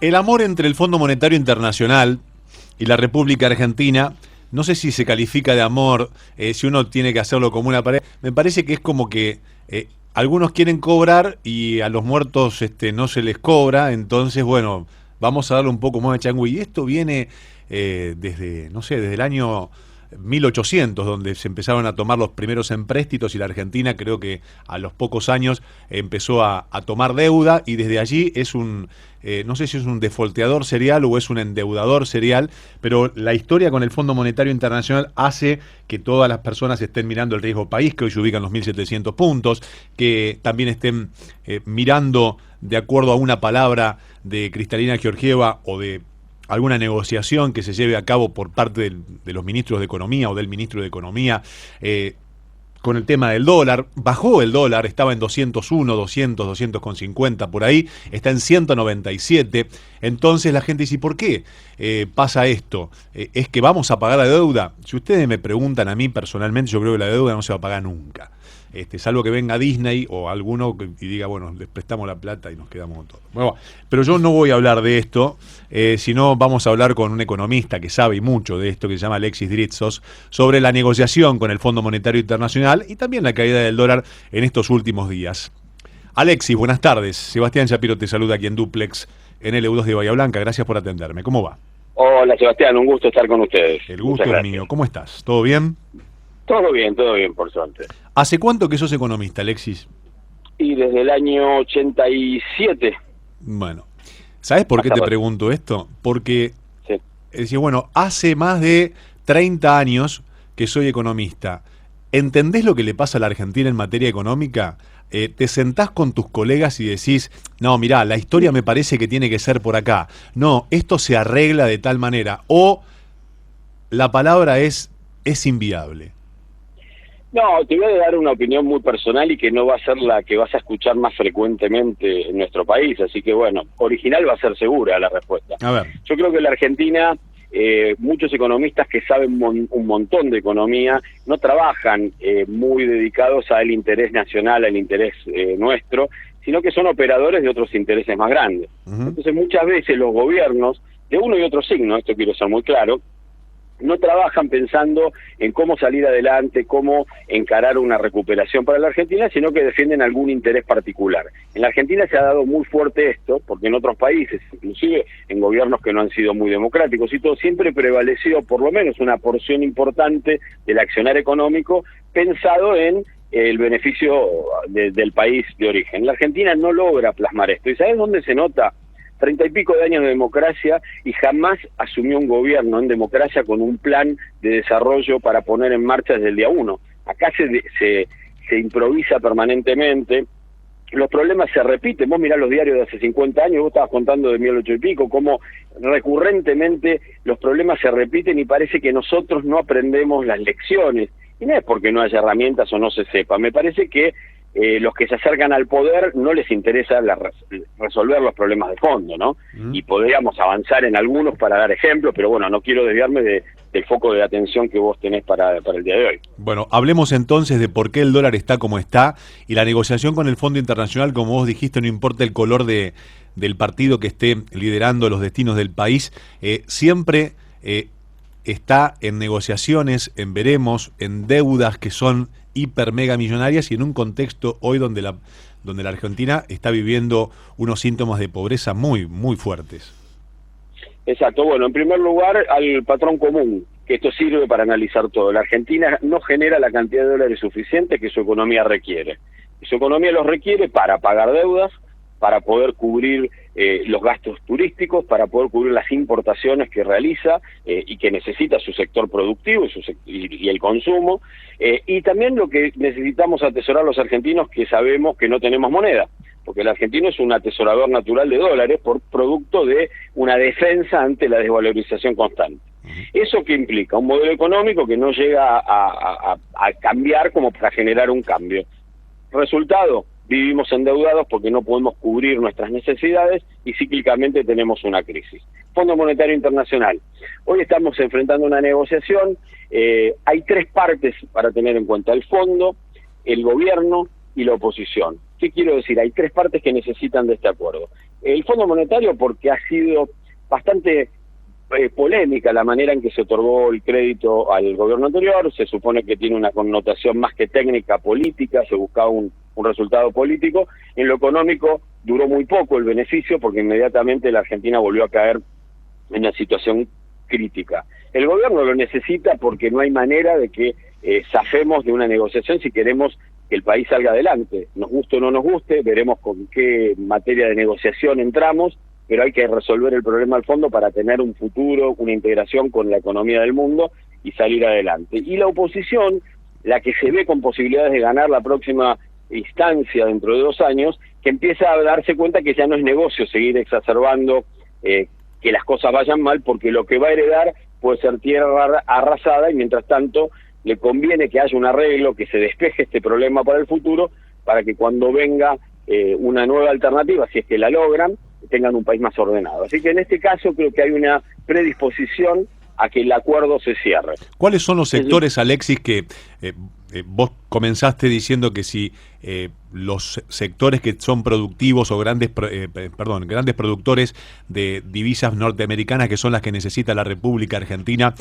El amor entre el Fondo Monetario Internacional y la República Argentina, no sé si se califica de amor, si uno tiene que hacerlo como una pareja. Me parece que es como que algunos quieren cobrar y a los muertos no se les cobra, entonces, bueno, vamos a darle un poco más de changüí. Y esto viene desde, no sé, desde el año 1800, donde se empezaron a tomar los primeros empréstitos y la Argentina creo que a los pocos años empezó a tomar deuda y desde allí es no sé si es un defolteador serial o es un endeudador serial, pero la historia con el Fondo Monetario Internacional hace que todas las personas estén mirando el riesgo país, que hoy se ubican los 1.700 puntos, que también estén mirando de acuerdo a una palabra de Cristalina Georgieva o de alguna negociación que se lleve a cabo por parte de los ministros de Economía o del ministro de Economía con el tema del dólar. Bajó el dólar, estaba en 201, 200, 200,50 por ahí, está en 197. Entonces la gente dice, ¿y por qué pasa esto? ¿Es que vamos a pagar la deuda? Si ustedes me preguntan a mí personalmente, yo creo que la deuda no se va a pagar nunca. Salvo que venga Disney o alguno y diga, bueno, les prestamos la plata y nos quedamos con todo. Bueno, pero yo no voy a hablar de esto, sino vamos a hablar con un economista que sabe mucho de esto, que se llama Alexis Dritsos, sobre la negociación con el Fondo Monetario Internacional y también la caída del dólar en estos últimos días. Alexis, buenas tardes. Sebastián Shapiro te saluda aquí en Duplex, en el EU2 de Bahía Blanca. Gracias por atenderme. ¿Cómo va? Hola Sebastián, un gusto estar con ustedes. El Muchas gusto es gracias. mío. ¿Cómo estás? ¿Todo bien? Todo bien, por suerte. ¿Hace cuánto que sos economista, Alexis? Y desde el año 87, Bueno, ¿sabes por qué hace te rato. pregunto esto? Porque Sí. decía, bueno, hace más de 30 años que soy economista. ¿Entendés lo que le pasa a la Argentina en materia económica? ¿Te sentás con tus colegas y decís, no, mirá, la historia me parece que tiene que ser por acá? No, esto se arregla de tal manera. O la palabra es inviable. No, te voy a dar una opinión muy personal y que no va a ser la que vas a escuchar más frecuentemente en nuestro país, así que bueno, original va a ser segura la respuesta. A ver. Yo creo que la Argentina, muchos economistas que saben un montón de economía, no trabajan muy dedicados al interés nacional, al interés nuestro, sino que son operadores de otros intereses más grandes. Ujú. Entonces muchas veces los gobiernos, de uno y otro signo, esto quiero ser muy claro, no trabajan pensando en cómo salir adelante, cómo encarar una recuperación para la Argentina, sino que defienden algún interés particular. En la Argentina se ha dado muy fuerte esto, porque en otros países, inclusive en gobiernos que no han sido muy democráticos y todo, siempre prevaleció por lo menos una porción importante del accionar económico pensado en el beneficio del país de origen. La Argentina no logra plasmar esto. ¿Y sabes dónde se nota? 30 y pico de años de democracia y jamás asumió un gobierno en democracia con un plan de desarrollo para poner en marcha desde el día uno. Acá se improvisa permanentemente, los problemas se repiten. Vos mirás los diarios de hace 50 años, vos estabas contando de 1800 y pico, cómo recurrentemente los problemas se repiten y parece que nosotros no aprendemos las lecciones. Y no es porque no haya herramientas o no se sepa, me parece que los que se acercan al poder no les interesa resolver los problemas de fondo, ¿no? ¿Mm? Y podríamos avanzar en algunos para dar ejemplos, pero bueno, no quiero desviarme del foco de atención que vos tenés para el día de hoy. Bueno, hablemos entonces de por qué el dólar está como está y la negociación con el Fondo Internacional, como vos dijiste, no importa el color del partido que esté liderando los destinos del país, siempre está en negociaciones, en veremos, en deudas que son hiper mega millonarias y en un contexto hoy donde la Argentina está viviendo unos síntomas de pobreza muy, muy fuertes. Exacto, bueno, en primer lugar al patrón común, que esto sirve para analizar todo. La Argentina no genera la cantidad de dólares suficiente que su economía requiere. Y su economía los requiere para pagar deudas, para poder cubrir los gastos turísticos, para poder cubrir las importaciones que realiza y que necesita su sector productivo y el consumo, y también lo que necesitamos atesorar los argentinos, que sabemos que no tenemos moneda, porque el argentino es un atesorador natural de dólares por producto de una defensa ante la desvalorización constante. ¿Eso qué implica? Un modelo económico que no llega a cambiar como para generar un cambio. Resultado, vivimos endeudados porque no podemos cubrir nuestras necesidades y cíclicamente tenemos una crisis. Fondo Monetario Internacional. Hoy estamos enfrentando una negociación, hay tres partes para tener en cuenta: el fondo, el gobierno y la oposición. ¿Qué quiero decir? Hay tres partes que necesitan de este acuerdo. El Fondo Monetario, porque ha sido bastante polémica la manera en que se otorgó el crédito al gobierno anterior. Se supone que tiene una connotación más que técnica, política, se buscaba un resultado político. En lo económico duró muy poco el beneficio, porque inmediatamente la Argentina volvió a caer en una situación crítica. El gobierno lo necesita porque no hay manera de que zafemos de una negociación si queremos que el país salga adelante. Nos guste o no nos guste, veremos con qué materia de negociación entramos, pero hay que resolver el problema al fondo para tener un futuro, una integración con la economía del mundo y salir adelante. Y la oposición, la que se ve con posibilidades de ganar la próxima instancia dentro de 2 años, que empieza a darse cuenta que ya no es negocio seguir exacerbando que las cosas vayan mal, porque lo que va a heredar puede ser tierra arrasada, y mientras tanto le conviene que haya un arreglo, que se despeje este problema para el futuro, para que cuando venga una nueva alternativa, si es que la logran, tengan un país más ordenado. Así que en este caso creo que hay una predisposición a que el acuerdo se cierre. ¿Cuáles son los sectores, Alexis, que vos comenzaste diciendo que si los sectores que son productivos o grandes productores de divisas norteamericanas, que son las que necesita la República Argentina,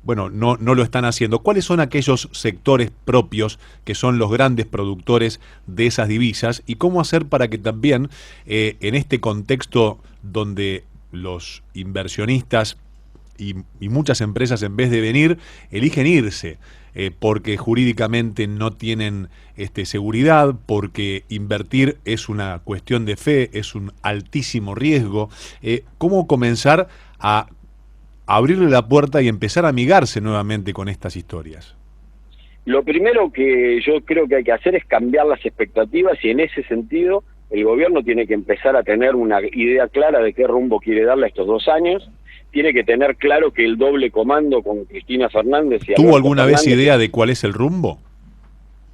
no lo están haciendo? ¿Cuáles son aquellos sectores propios que son los grandes productores de esas divisas? ¿Y cómo hacer para que también en este contexto donde los inversionistas y muchas empresas, en vez de venir, eligen irse, porque jurídicamente no tienen seguridad, porque invertir es una cuestión de fe, es un altísimo riesgo? ¿Cómo comenzar a abrirle la puerta y empezar a amigarse nuevamente con estas historias? Lo primero que yo creo que hay que hacer es cambiar las expectativas, y en ese sentido el gobierno tiene que empezar a tener una idea clara de qué rumbo quiere darle a estos 2 años. Tiene que tener claro que el doble comando con Cristina Fernández y ¿Tuvo alguna vez idea de cuál es el rumbo?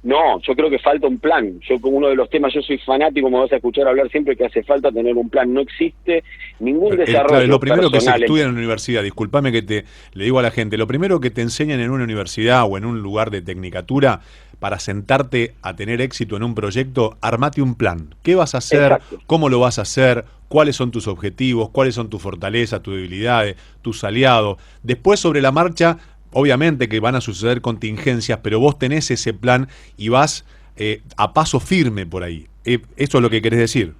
No, yo creo que falta un plan. Yo, como uno de los temas, yo soy fanático, me vas a escuchar hablar siempre, que hace falta tener un plan. No existe ningún desarrollo claro, lo primero que se personal estudia en la universidad, discúlpame que le digo a la gente, lo primero que te enseñan en una universidad o en un lugar de tecnicatura, para sentarte a tener éxito en un proyecto, armate un plan. ¿Qué vas a hacer? Exacto. ¿Cómo lo vas a hacer? ¿Cuáles son tus objetivos? ¿Cuáles son tus fortalezas, tus debilidades, tus aliados? Después, sobre la marcha, obviamente que van a suceder contingencias, pero vos tenés ese plan y vas a paso firme por ahí. ¿Eso es lo que querés decir?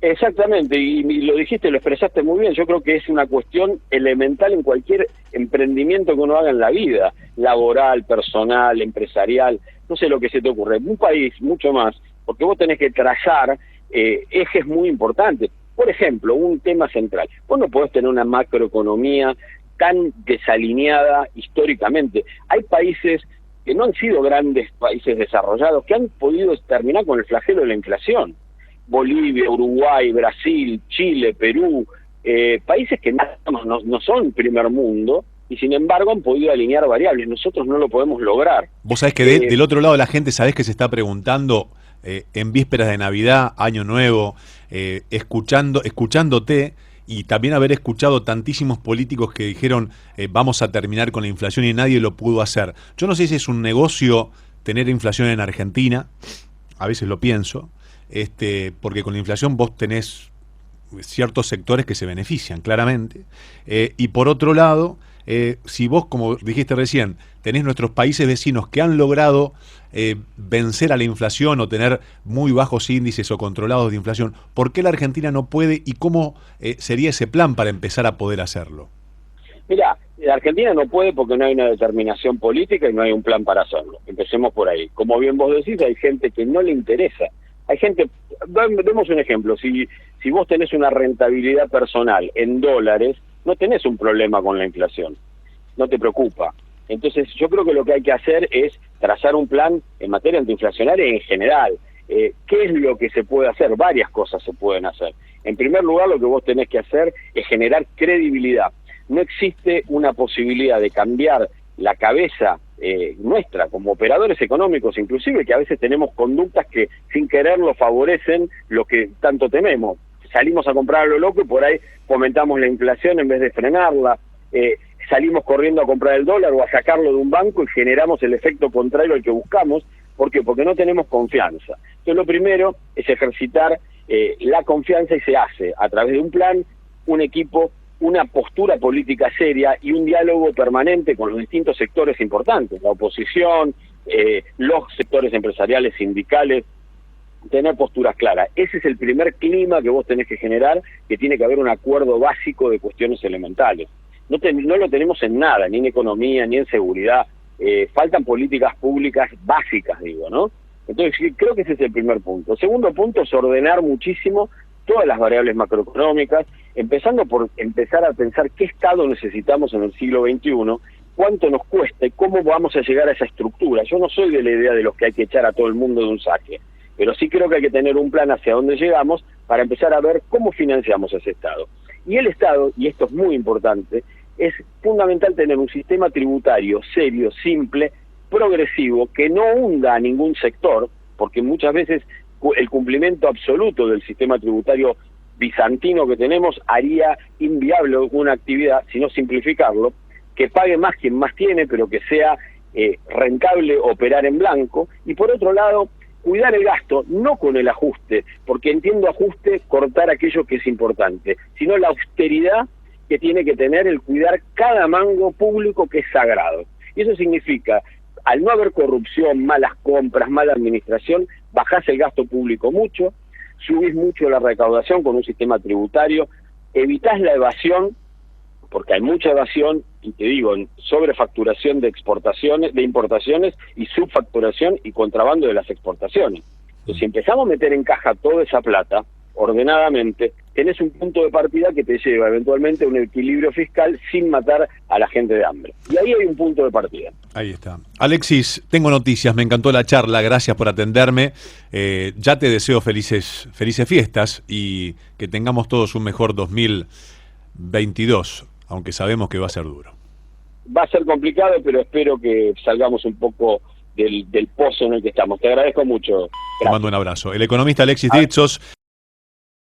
Exactamente, y lo dijiste, lo expresaste muy bien. Yo creo que es una cuestión elemental en cualquier emprendimiento que uno haga en la vida, laboral, personal, empresarial, no sé lo que se te ocurre. Un país, mucho más, porque vos tenés que trazar ejes muy importantes. Por ejemplo, un tema central. Vos no podés tener una macroeconomía tan desalineada históricamente. Hay países que no han sido grandes países desarrollados, que han podido terminar con el flagelo de la inflación. Bolivia, Uruguay, Brasil, Chile, Perú, países que no son primer mundo, y sin embargo han podido alinear variables. Nosotros no lo podemos lograr. Vos sabés que del otro lado la gente, sabés que se está preguntando en vísperas de Navidad, Año Nuevo, escuchándote, y también haber escuchado tantísimos políticos que dijeron vamos a terminar con la inflación, y nadie lo pudo hacer. Yo no sé si es un negocio tener inflación en Argentina, a veces lo pienso, porque con la inflación vos tenés ciertos sectores que se benefician, claramente, y por otro lado, si vos, como dijiste recién, tenés nuestros países vecinos que han logrado vencer a la inflación o tener muy bajos índices o controlados de inflación, ¿por qué la Argentina no puede, y cómo sería ese plan para empezar a poder hacerlo? Mira, la Argentina no puede porque no hay una determinación política y no hay un plan para hacerlo. Empecemos por ahí. Como bien vos decís, hay gente que no le interesa. Hay gente, demos un ejemplo, si vos tenés una rentabilidad personal en dólares, no tenés un problema con la inflación, no te preocupa. Entonces yo creo que lo que hay que hacer es trazar un plan en materia antiinflacionaria en general. ¿Qué es lo que se puede hacer? Varias cosas se pueden hacer. En primer lugar, lo que vos tenés que hacer es generar credibilidad. No existe una posibilidad de cambiar la cabeza nuestra como operadores económicos, inclusive, que a veces tenemos conductas que sin quererlo favorecen lo que tanto tememos. Salimos a comprar a lo loco y por ahí fomentamos la inflación en vez de frenarla. Salimos corriendo a comprar el dólar o a sacarlo de un banco y generamos el efecto contrario al que buscamos. ¿Por qué? Porque no tenemos confianza. Entonces lo primero es ejercitar la confianza y se hace a través de un plan, un equipo, una postura política seria y un diálogo permanente con los distintos sectores importantes, la oposición, los sectores empresariales, sindicales, tener posturas claras. Ese es el primer clima que vos tenés que generar, que tiene que haber un acuerdo básico de cuestiones elementales. No lo tenemos en nada, ni en economía, ni en seguridad. Faltan políticas públicas básicas, digo, ¿no? Entonces, creo que ese es el primer punto. El segundo punto es ordenar muchísimo todas las variables macroeconómicas, empezando por empezar a pensar qué Estado necesitamos en el siglo XXI, cuánto nos cuesta y cómo vamos a llegar a esa estructura. Yo no soy de la idea de los que hay que echar a todo el mundo de un saque, pero sí creo que hay que tener un plan hacia dónde llegamos para empezar a ver cómo financiamos ese Estado. Y el Estado, y esto es muy importante, es fundamental tener un sistema tributario serio, simple, progresivo, que no hunda a ningún sector, porque muchas veces el cumplimiento absoluto del sistema tributario bizantino que tenemos haría inviable una actividad, sino simplificarlo, que pague más quien más tiene, pero que sea rentable operar en blanco, y por otro lado, cuidar el gasto, no con el ajuste, porque entiendo ajuste, cortar aquello que es importante, sino la austeridad que tiene que tener el cuidar cada mango público que es sagrado. Y eso significa, al no haber corrupción, malas compras, mala administración, bajás el gasto público mucho, subís mucho la recaudación con un sistema tributario, evitás la evasión, porque hay mucha evasión, y te digo, sobrefacturación de exportaciones, de importaciones, y subfacturación y contrabando de las exportaciones. Entonces, si empezamos a meter en caja toda esa plata, ordenadamente, tenés un punto de partida que te lleva eventualmente a un equilibrio fiscal sin matar a la gente de hambre. Y ahí hay un punto de partida. Ahí está. Alexis, tengo noticias, me encantó la charla, gracias por atenderme. Ya te deseo felices fiestas y que tengamos todos un mejor 2022, aunque sabemos que va a ser duro. Va a ser complicado, pero espero que salgamos un poco del pozo en el que estamos. Te agradezco mucho. Gracias. Te mando un abrazo. El economista Alexis Dritsos.